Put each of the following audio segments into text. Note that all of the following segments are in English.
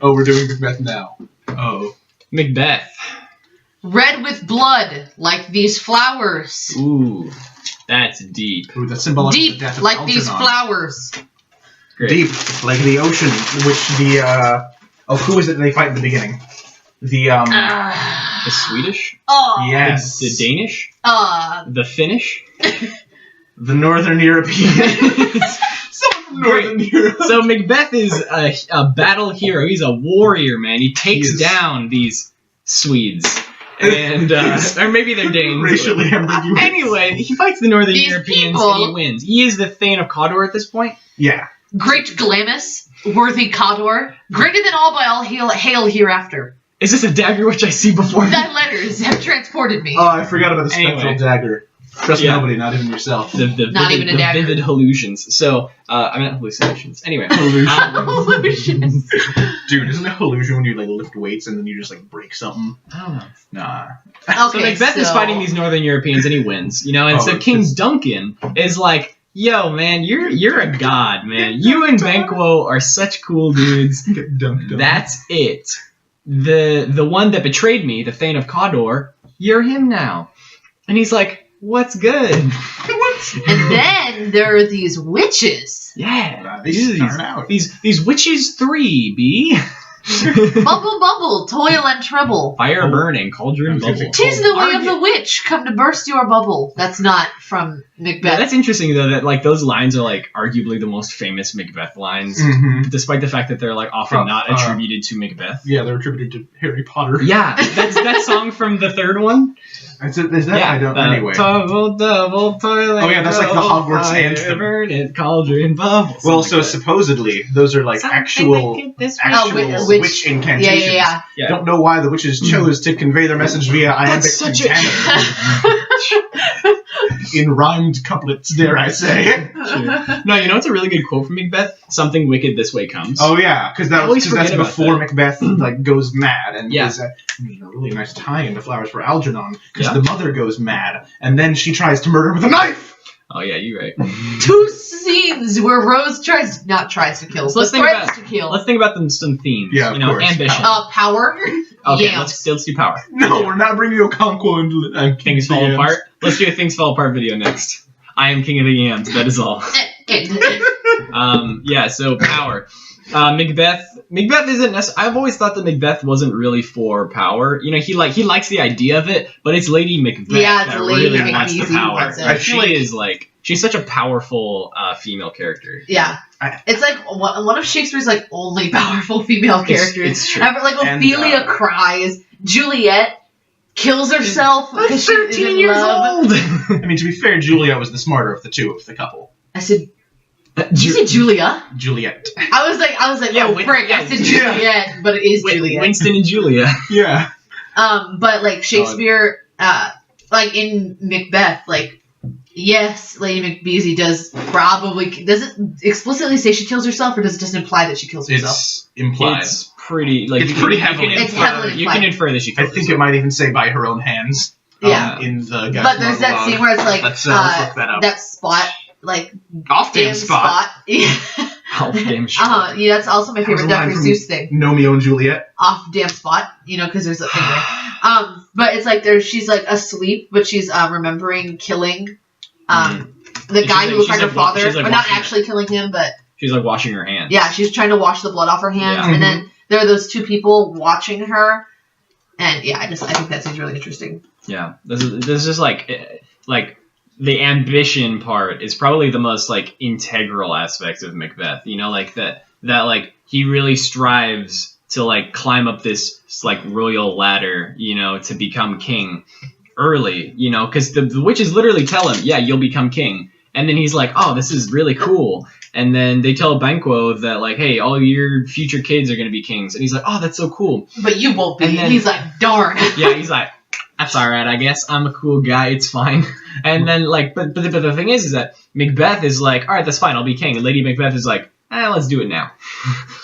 Oh, we're doing Macbeth now. Oh. Macbeth. Red with blood, like these flowers. Ooh, that's deep. Ooh, that's symbolic of the Deep, death of like these Algernon. flowers. Great. Deep, like the ocean, which the, who is it they fight in the beginning? The, The Swedish? Oh. Yes. The Danish? The Finnish? The Northern Europeans. Someone from Northern Europe. So Macbeth is a battle hero. He's a warrior, man. He takes down these Swedes. And, or maybe they're Danes. Racially ambiguous. Anyway, he fights the Northern These Europeans people- and he wins. He is the Thane of Cawdor at this point. Yeah. Great Glamis, worthy Cawdor, greater than all by all hail hereafter. Is this a dagger which I see before me? Thy letters have transported me. Oh, I forgot about the spectral Anyway. dagger. Trust nobody, not even yourself. The Not vivid, even a the dagger. vivid hallucinations. So, I meant hallucinations. Anyway. Illusions. Dude, isn't it hallusion when you like lift weights and then you just like break something? I don't know. Nah. So Okay, Macbeth is fighting these Northern Europeans and he wins, you know, and Oh, so King it's- Duncan is like, yo, man, you're a god, man. You and Banquo are such cool dudes. Get dunked on. That's it. The one that betrayed me, the Thane of Cawdor, you're him now. And he's like, what's good? And then there are these witches. Yeah. They start out. These witches 3, B. Bubble, bubble, toil and trouble. Fire burning, cauldron bubble. 'Tis the way of the witch, come to burst your bubble. That's not from Macbeth. Yeah, that's interesting though that like those lines are like arguably the most famous Macbeth lines, Mm-hmm. despite the fact that they're like often From, not attributed to Macbeth. Yeah, they're attributed to Harry Potter. Yeah, that's that song from the third one. Is that? Yeah, I don't. Anyway. Double, toilet. Oh, yeah, that's like the Hogwarts anthem. Burn it, cauldron bubble. Well, something so like that. supposely those are like actual witch incantations. Yeah. Yeah. Don't know why the witches chose to convey their message via iambic That's such a- pentameter. In rhymed couplets, dare I say. No, you know what's a really good quote from Macbeth? Something wicked this way comes. Oh yeah, because I always that's forget about before that. Macbeth like goes mad, and Yeah. there's a really nice tie into Flowers for Algernon because Yeah. the mother goes mad, and then she tries to murder him with a knife. Oh yeah, you're right. Two scenes where Rose tries to kill, So let's think threatens about to kill. let's think about some themes. Yeah, of you know, course. ambition. Power. Okay, Yeah. let's do power. No, we're not bringing Okonkwo and Things fall apart. Let's do a Things Fall Apart video next. I am King of the Yams. That is all. Yeah. So power. Macbeth isn't necessarily. I've always thought that Macbeth wasn't really for power. You know, he likes the idea of it, but it's Lady Macbeth Yeah, it's that Lady really wants the Macbeth power. wants it. I feel She is like she's such a powerful female character. Yeah. It's like one of Shakespeare's like only powerful female characters. It's true. Ever, like And, Ophelia cries, Juliet kills herself because she's 13 in years love. old. I mean, to be fair, Julia was the smarter of the two of the couple. I said, did you say Julia? Juliet. I was like, Yeah, oh frick, I said yeah. Juliet, but it is Juliet. Winston and Julia. Yeah. But like Shakespeare, like in Macbeth, like yes, Lady Macbeth does it explicitly say she kills herself, or does it just imply that she kills herself? It's implied. It's pretty like It's you can- pretty you can heavily infer- It's heavily You can implied. infer that she I kills think it herself. might even say by her own hands. Yeah. In the But there's that scene where it's like let's look that up. that spot, like Off damn damn spot. Half damn shot. Yeah, that's also my That was favorite a line Dr. from- Seuss thing. Romeo and Juliet. Off damn spot, because there's a anyway. But it's like she's like asleep, but she's remembering killing the She's guy like- who was she's her like father, she's like but not watching actually killing him, but She's like washing her hands. yeah, she's trying to wash the blood off her hands, Yeah. and then there are those two people watching her, and yeah, I think that seems really interesting. Yeah. This is just like the ambition part is probably the most like integral aspect of Macbeth. You know, like that like he really strives to like climb up this like royal ladder, you know, to become king early, you know, because the witches literally tell him, yeah, you'll become king. And then he's like, oh, this is really cool. And then they tell Banquo that, like, hey, all your future kids are going to be kings. And he's like, oh, that's so cool. But you won't be. And then- He's like, darn. Yeah, he's like, that's all right, I guess. I'm a cool guy. It's fine. And then, like, but the thing is that Macbeth is like, all right, that's fine. I'll be king. And Lady Macbeth is like, let's do it now.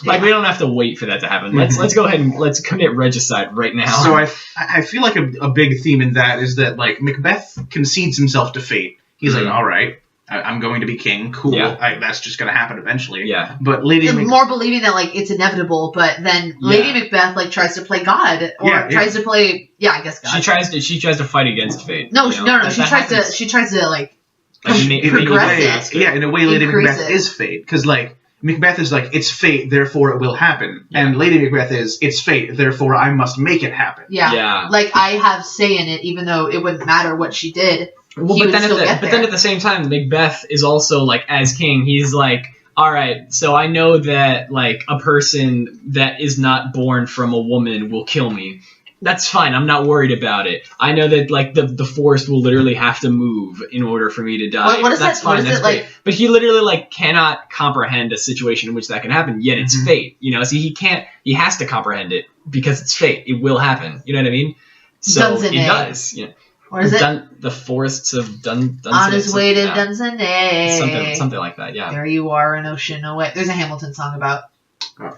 Like, we don't have to wait for that to happen. Let's go ahead and let's commit regicide right now. So I feel like a big theme in that is that like Macbeth concedes himself to fate. He's like, all right, I'm going to be king. Cool. Yeah. That's just going to happen eventually. Yeah. But Lady And Macbeth... more believing that like it's inevitable, but then Lady Macbeth like tries to play God or tries to play I guess God. She tries to fight against fate. No, you know? no. She tries to like progress it. Yeah, in a way, Lady Macbeth it. is fate because like Macbeth is like it's fate, therefore it will happen, and Lady Macbeth is it's fate, therefore I must make it happen. Yeah. Like I have say in it, even though it wouldn't matter what she did. Well, but then at the same time, Macbeth is also like as king, he's like, all right, so I know that like a person that is not born from a woman will kill me. That's fine. I'm not worried about it. I know that like the forest will literally have to move in order for me to die. What is that's that? fine. What is That's it great. like? But he literally like cannot comprehend a situation in which that can happen. Yet it's fate. You know, so he can't. He has to comprehend it because it's fate. It will happen. You know what I mean? So he does. You know. What is it? The forests of Dunsany. On his way to Dunsany. Something like that. Yeah. There you are, an ocean away. There's a Hamilton song about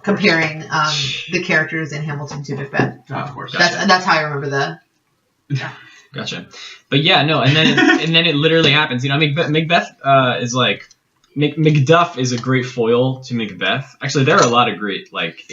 comparing the characters in Hamilton to Macbeth. Oh, of course. That's how I remember that. Gotcha. But yeah, no, and then it literally happens. You know, Macbeth is like Macduff is a great foil to Macbeth. Actually, there are a lot of great like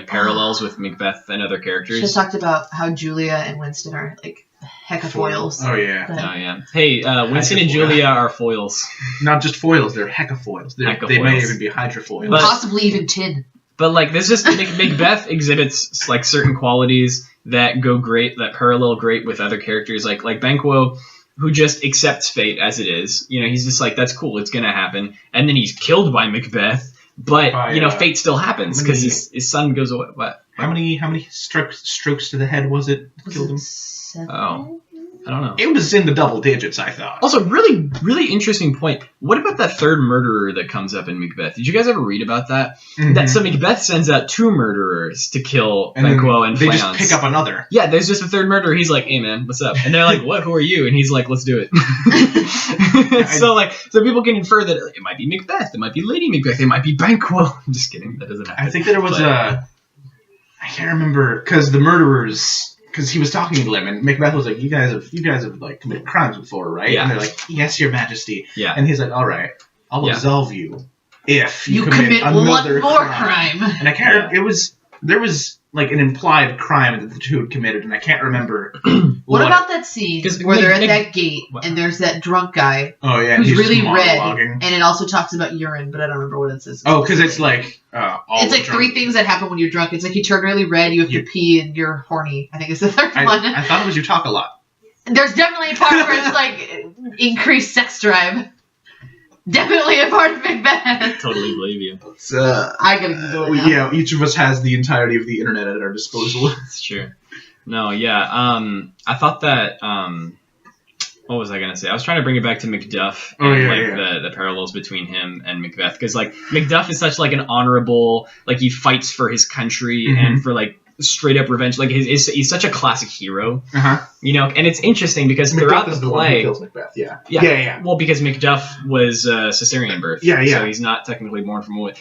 parallels with Macbeth and other characters. Just talked about how Julia and Winston are like heck of foils. Oh yeah. Oh yeah. Hey, Winston and Julia are foils. Not just foils; they're hecafoils. They may even be hydrofoils. Possibly even tin. But like this just Macbeth exhibits like certain qualities that go great, that parallel great with other characters like Banquo, who just accepts fate as it is. You know, he's just like, that's cool, it's gonna happen. And then he's killed by Macbeth, but you know, fate still happens because his son goes away. What? How many strokes to the head was it that killed him? 7? Oh, I don't know. It was in the double digits, I thought. Also, really, really interesting point. What about that third murderer that comes up in Macbeth? Did you guys ever read about that? Mm-hmm. So Macbeth sends out 2 murderers to kill Banquo and they Fleance. just pick up another. Yeah, there's just a third murderer. He's like, hey man, what's up? And they're like, what? Who are you? And he's like, let's do it. So people can infer that it might be Macbeth, it might be Lady Macbeth, it might be Banquo. I'm just kidding. That doesn't happen. I think there was I can't remember because the murderers. Because he was talking to them, and Macbeth was like, "You guys have like committed crimes before, right?" Yeah. And they're like, "Yes, Your Majesty." Yeah. And he's like, "All right, I'll absolve you if you commit another one more crime." And I can't. There was like an implied crime that the two had committed, and I can't remember. What about that scene where they're at that gate and there's that drunk guy? Oh yeah, who's really red, and it also talks about urine, but I don't remember what it says. Oh, because it's like it's like 3 things that happen when you're drunk. It's like you turn really red, you have to pee, and you're horny. I think it's the third one. I thought it was you talk a lot. There's definitely a part where it's like increased sex drive. Definitely a part of Macbeth. Totally believe you. I gotta Google it now. Yeah, each of us has the entirety of the internet at our disposal. That's true. No, yeah. I thought that. What was I gonna say? I was trying to bring it back to Macduff and the parallels between him and Macbeth, because like Macduff is such like an honorable, like he fights for his country and for like straight up revenge. Like he's such a classic hero. You know, and it's interesting because throughout the play, kills Macbeth. Yeah. Well, because Macduff was Caesarean birth. So he's not technically born from a woman.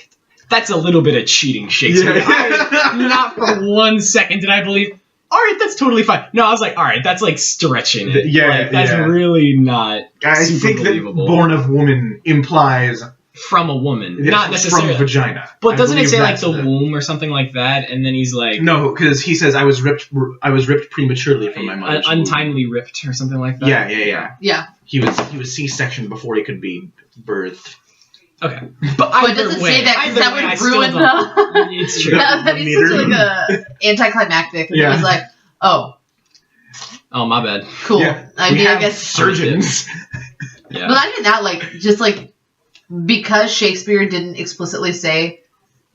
That's a little bit of cheating, Shakespeare. Not for 1 second did I believe. All right, that's totally fine. No, I was like, all right, that's like stretching it. That's really not. I think believable. That born of woman implies from a woman, not necessarily from vagina. But doesn't it say like the womb or something like that? And then he's like, no, because he says I was ripped prematurely from my mother's untimely ripped or something like that. Yeah. He was C-sectioned before he could be birthed. Okay, but it doesn't say that because that would ruin the. It's true. That'd be such like a anticlimactic. And it was like, oh, my bad. Cool. Yeah. I mean, I guess surgeons. But not even that. Like, just like because Shakespeare didn't explicitly say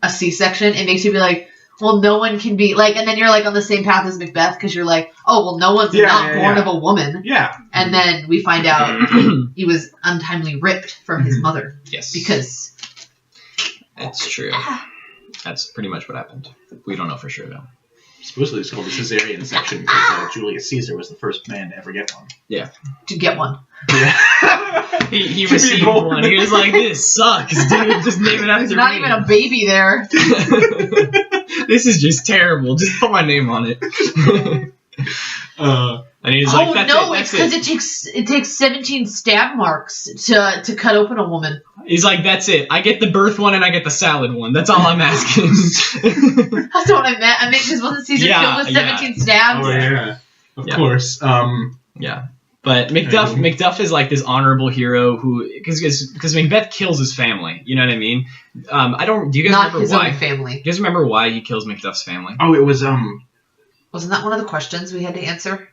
a C-section, it makes you be like, well, no one can be like, and then you're like on the same path as Macbeth because you're like, oh, well, no one's not born of a woman. Yeah. And then we find out he was untimely ripped from his mother. Yes. Because. It's true. That's pretty much what happened. We don't know for sure, though. Supposedly it's called the Caesarean section because Julius Caesar was the first man to ever get one. Yeah. To get one. Yeah. he received one. He was like, this sucks, dude. Just name it after me. There's not even a baby there. This is just terrible. Just put my name on it. And he's like, that's no, it, it's because it takes 17 stab marks to cut open a woman. He's like, that's it. I get the birth one and I get the salad one. That's all I'm asking. That's not what I meant. I meant because wasn't Caesar killed with 17 stabs? Oh yeah, of course. Yeah. But Macduff is like this honorable hero who, because Macbeth kills his family. You know what I mean? Do you guys Not remember his why? own family. Do you guys remember why he kills Macduff's family? Oh, it was Wasn't that one of the questions we had to answer?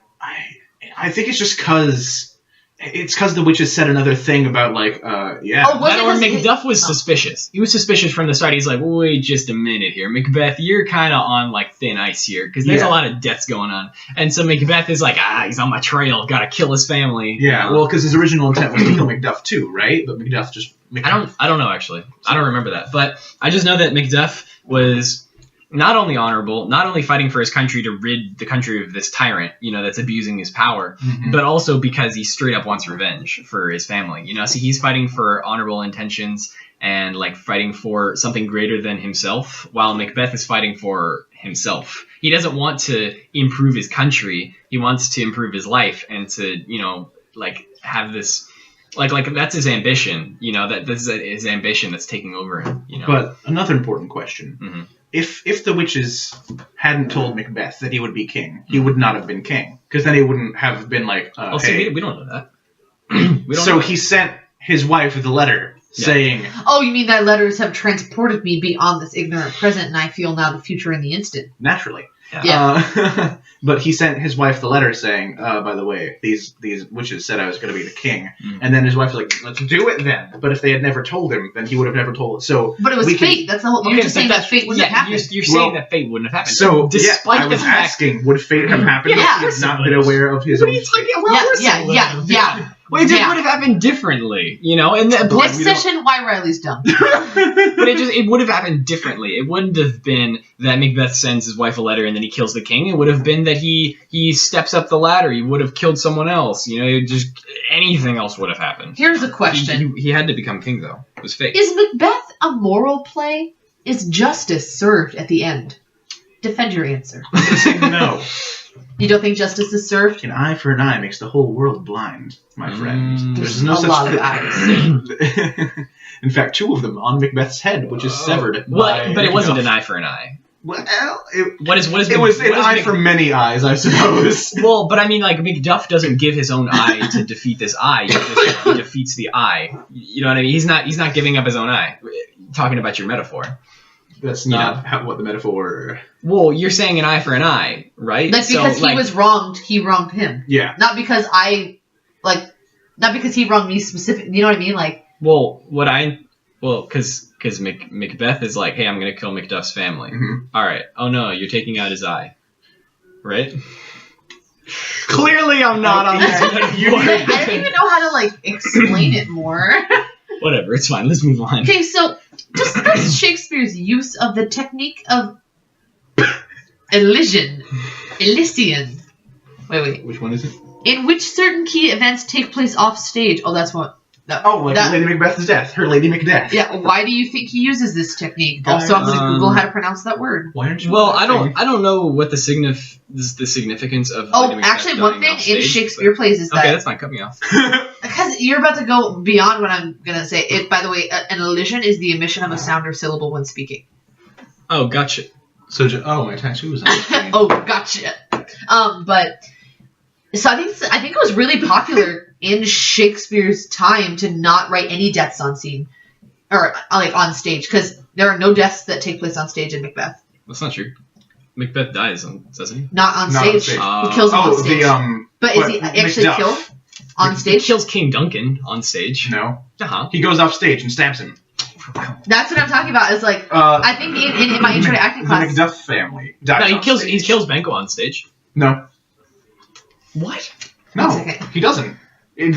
I think it's just because the witches said another thing about like yeah. Oh, Macduff was suspicious. He was suspicious from the start. He's like, wait just a minute here, Macbeth, you're kind of on like thin ice here because there's a lot of deaths going on, and so Macbeth is like, he's on my trail, gotta kill his family. Yeah, well, because his original intent was to kill Macduff too, right? But Macduff just. I don't know actually. I don't remember that, but I just know that Macduff was not only honorable, not only fighting for his country to rid the country of this tyrant, that's abusing his power, but also because he straight up wants revenge for his family. So he's fighting for honorable intentions and like fighting for something greater than himself, while Macbeth is fighting for himself. He doesn't want to improve his country. He wants to improve his life and to, like have this. Like that's his ambition, that this is his ambition that's taking over him. But another important question: mm-hmm. if the witches hadn't told Macbeth that he would be king, he would not have been king, because then he wouldn't have been like. Hey. See, we don't know that. So he sent his wife the letter saying, "Oh, you mean that letters have transported me beyond this ignorant present, and I feel now the future in the instant." Naturally. Yeah. But he sent his wife the letter saying, by the way, these witches said I was going to be the king. And then his wife was like, let's do it then. But if they had never told him, then he would have never told it. So, but it was fate. That's the whole. You're just saying that fate wouldn't have happened. You're saying that fate wouldn't have happened. So, despite I was asking, would fate have happened if he had not been aware of his own fate? Yeah. Well, it just would have happened differently, And this session, why Riley's dumb. But it would have happened differently. It wouldn't have been that Macbeth sends his wife a letter and then he kills the king. It would have been that he steps up the ladder. He would have killed someone else. Just anything else would have happened. Here's a question. He had to become king, though. It was fate. Is Macbeth a moral play? Is justice served at the end? Defend your answer. I'm going to say no. You don't think justice is served? An eye for an eye makes the whole world blind, my friend. There's no such lot of eyes. In fact, 2 of them on Macbeth's head, which is severed. But it wasn't an eye for an eye. Well, it was an eye for many eyes, I suppose. Well, but I mean, like, Macduff doesn't give his own eye to defeat this eye. He defeats the eye. You know what I mean? He's not giving up his own eye. Talking about your metaphor. That's not what the metaphor. Well, you're saying an eye for an eye, right? That's because he was wronged. He wronged him. Yeah. Not because not because he wronged me specifically. You know what I mean? Like. Because Macbeth is like, hey, I'm gonna kill Macduff's family. Mm-hmm. All right. Oh no, you're taking out his eye, right? Clearly, I'm not on that. I don't even know how to explain it more. Whatever, it's fine. Let's move on. Okay, so discuss Shakespeare's use of the technique of Elysian. Wait. Which one is it? In which certain key events take place off stage. Oh, that's what. Lady Macbeth's death. Her Lady Macbeth. Yeah. Why do you think he uses this technique? Also, I'm going to Google how to pronounce that word. Why aren't you? Well, I don't know what the significance of. Oh, actually, one thing in Shakespeare plays is that. Okay, that's fine. Cut me off. Because you're about to go beyond what I'm going to say. It. By the way, an elision is the omission of a sound or syllable when speaking. Oh, gotcha. So, my tattoo was on the screen. Oh, gotcha. But so I think it was really popular in Shakespeare's time to not write any deaths on scene or on stage, because there are no deaths that take place on stage in Macbeth. That's not true. Macbeth dies, doesn't he? Not on stage. He kills him on stage. But is he actually killed on stage? He kills King Duncan on stage. No. Uh-huh. He goes off stage and stabs him. That's what I'm talking about. It's like I think in my intro to acting class, the Macduff family dies. No, he kills Banquo on stage. No. What? No, he doesn't. He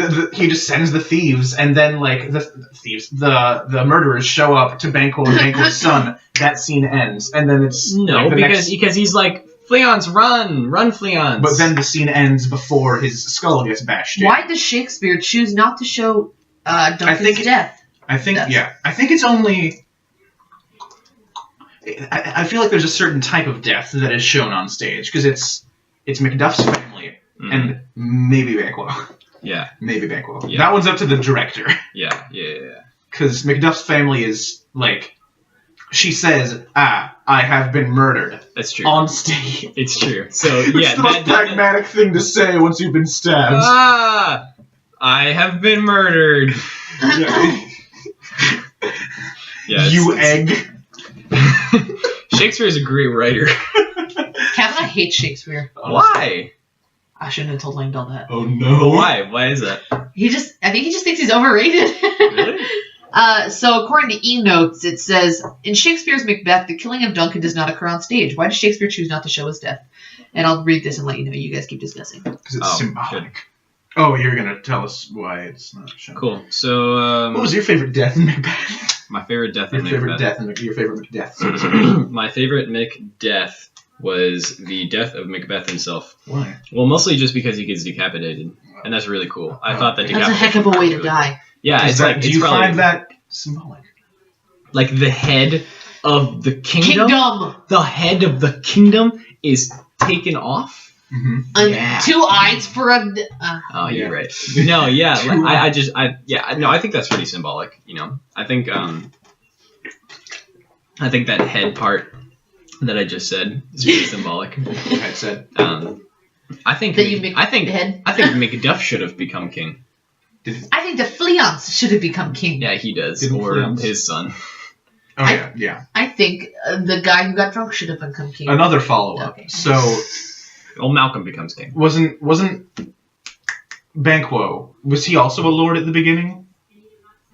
just sends the thieves, and then the murderers show up to Banquo and Banquo's son. That scene ends, and then it's because he's like, Fleance, run, Fleance. But then the scene ends before his skull gets bashed in. Why does Shakespeare choose not to show Duncan's death? I think it's only. I feel like there's a certain type of death that is shown on stage because it's Macduff's family. and maybe Banquo. Yeah. Maybe Banquo. Yeah. That one's up to the director. Yeah. Because Macduff's family is, like, she says, I have been murdered. That's true. On stage. It's true. So, It's yeah. the most pragmatic thing to say once you've been stabbed. I have been murdered. Yeah, you egg. Shakespeare is a great writer. Kavanaugh hates Shakespeare. Why? I shouldn't have told Langdahl that. Oh no. Why? Why is that? I think he just thinks he's overrated. Really? So according to E-Notes, it says, in Shakespeare's Macbeth, the killing of Duncan does not occur on stage. Why does Shakespeare choose not to show his death? And I'll read this and let you know. You guys keep discussing. Because it's symbolic. Good. Oh, you're going to tell us why it's not shown. Cool. So, what was your favorite death in Macbeth? My favorite death in Macbeth. Your favorite Macbeth. My favorite Macbeth was the death of Macbeth himself. Why? Well, mostly just because he gets decapitated. And that's really cool. I thought that that's a heck of a way to die. Yeah, it's like, do you find that symbolic? Like the head of the kingdom. The head of the kingdom is taken off. Mm-hmm. 2 eyes for a. Oh, you're right. No, yeah, I think that's pretty symbolic. You know, I think that head part that I just said is pretty symbolic. I said. I think Macduff should have become king. I think the Fleance should have become king. Yeah, he does, or his son. Oh yeah. I think the guy who got drunk should have become king. Another follow-up. Okay. So, Malcolm becomes king. Wasn't Banquo? Was he also a lord at the beginning,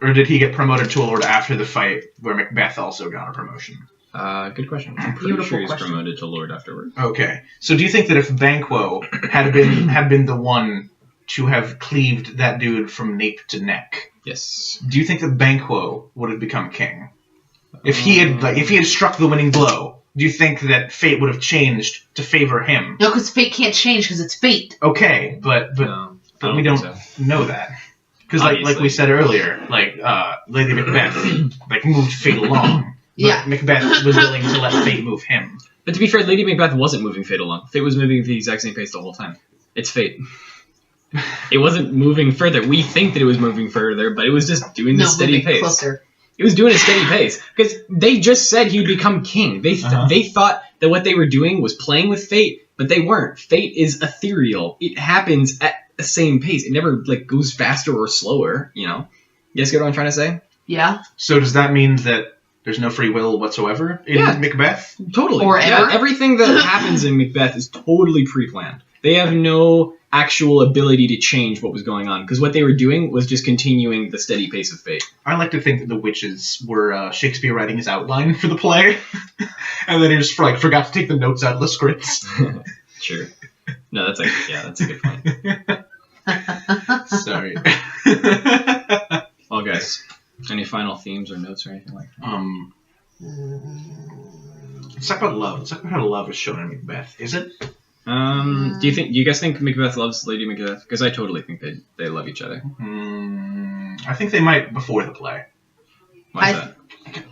or did he get promoted to a lord after the fight where Macbeth also got a promotion? Good question. I'm pretty sure he's promoted to lord afterward. Okay. So do you think that if Banquo had been the one to have cleaved that dude from nape to neck? Yes. Do you think that Banquo would have become king? If he had struck the winning blow, do you think that fate would have changed to favor him? No, because fate can't change because it's fate. Okay, but we don't know that. Because like we said earlier, Lady Macbeth moved fate along. Yeah. Macbeth was willing to let fate move him. But to be fair, Lady Macbeth wasn't moving fate along. Fate was moving at the exact same pace the whole time. It's fate. It wasn't moving further. We think that it was moving further, but it was just doing the steady pace. Closer. It was doing a steady pace because they just said he would become king. They thought that what they were doing was playing with fate, but they weren't. Fate is ethereal. It happens at the same pace. It never goes faster or slower. You know. You guys get what I'm trying to say? Yeah. So does that mean that there's no free will whatsoever in Macbeth? Totally. Or ever? Everything that happens in Macbeth is totally pre-planned. They have no actual ability to change what was going on because what they were doing was just continuing the steady pace of fate. I like to think that the witches were Shakespeare writing his outline for the play, and then he just forgot to take the notes out of the scripts. Sure. No, that's a good point. Sorry. Well, guys, any final themes or notes or anything like that? Let's talk about love. Let's talk about how love is shown in Macbeth. Is it? Do you guys think Macbeth loves Lady Macbeth? Because I totally think they love each other. I think they might before the play. Why is that?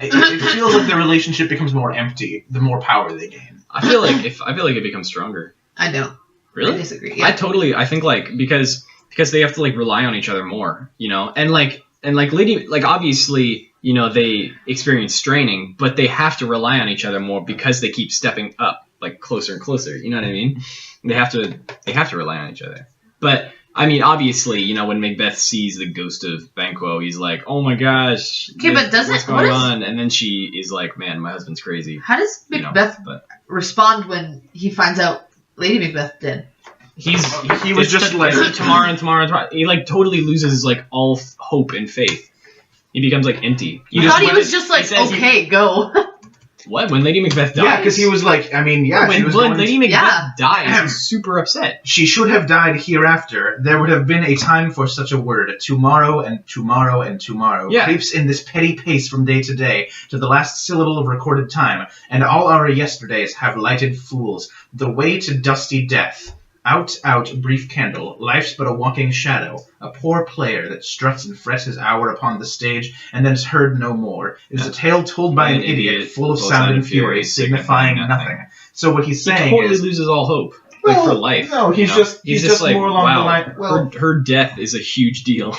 It feels like their relationship becomes more empty the more power they gain. I feel like it becomes stronger. I don't. Really? I disagree. Yeah. I think because they have to rely on each other more, you know, and Lady obviously, you know, they experience straining, but they have to rely on each other more because they keep stepping up closer and closer. You know what I mean? They have to rely on each other. But I mean, obviously, you know, when Macbeth sees the ghost of Banquo, he's like, "Oh my gosh, okay, but what's going on?" And then she is like, "Man, my husband's crazy." How does Macbeth respond when he finds out Lady Macbeth dead? He was just tomorrow. He totally loses his all hope and faith. He becomes empty. I thought he was just okay, go. What? When Lady Macbeth dies? Yeah, because he was when Lady Macbeth dies, he's super upset. She should have died hereafter. There would have been a time for such a word. Tomorrow and tomorrow and tomorrow creeps in this petty pace from day to day, to the last syllable of recorded time, and all our yesterdays have lighted fools. The way to dusty death. Out, brief candle, life's but a walking shadow, a poor player that struts and frets his hour upon the stage, and then is heard no more. It is a tale told by an idiot, full of sound and fury, signifying nothing. So what he's saying he totally loses all hope. like for life. No, he's just like, more along wow, the line. Well, her death is a huge deal,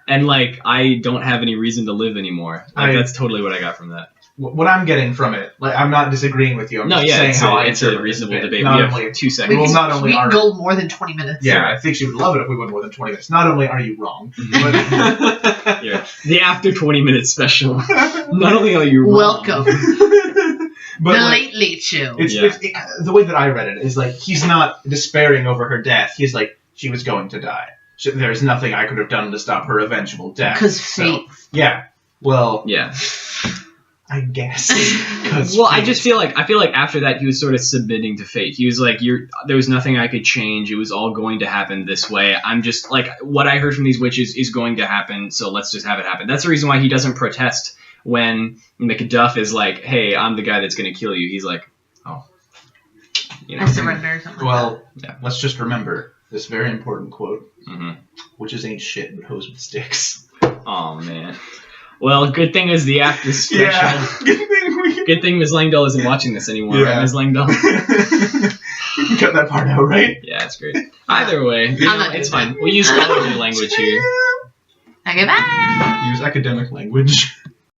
and like I don't have any reason to live anymore. Like that's totally what I got from that. What I'm getting from it, like I'm not disagreeing with you. I'm just saying how it's a reasonable debate. We have 2 seconds. We can go more than 20 minutes. Yeah, I think she would love it if we went more than 20 minutes. Not only are you wrong, but the after 20 minutes special. Not only are you wrong. Welcome. But the Late Late Show. It's the way that I read it is like he's not despairing over her death. He's like, she was going to die. There's nothing I could have done to stop her eventual death. Because fate. Yeah. Well. Yeah. I guess. Well, I feel like after that he was sort of submitting to fate. He was like, there was nothing I could change. It was all going to happen this way. I'm just like, what I heard from these witches is going to happen, so let's just have it happen. That's the reason why he doesn't protest when Macduff is like, hey, I'm the guy that's going to kill you. He's like, oh. I surrender or something let's just remember this very important quote. Mm-hmm. Witches ain't shit but hoes with sticks. Oh, man. Well, good thing is the after special. Yeah. Good thing Ms. Langdahl isn't watching this anymore, right, Ms. Langdahl? You can cut that part out, right? Yeah, that's great. Either way, it's fine. We'll use scholarly language here. Okay, bye! Use academic language.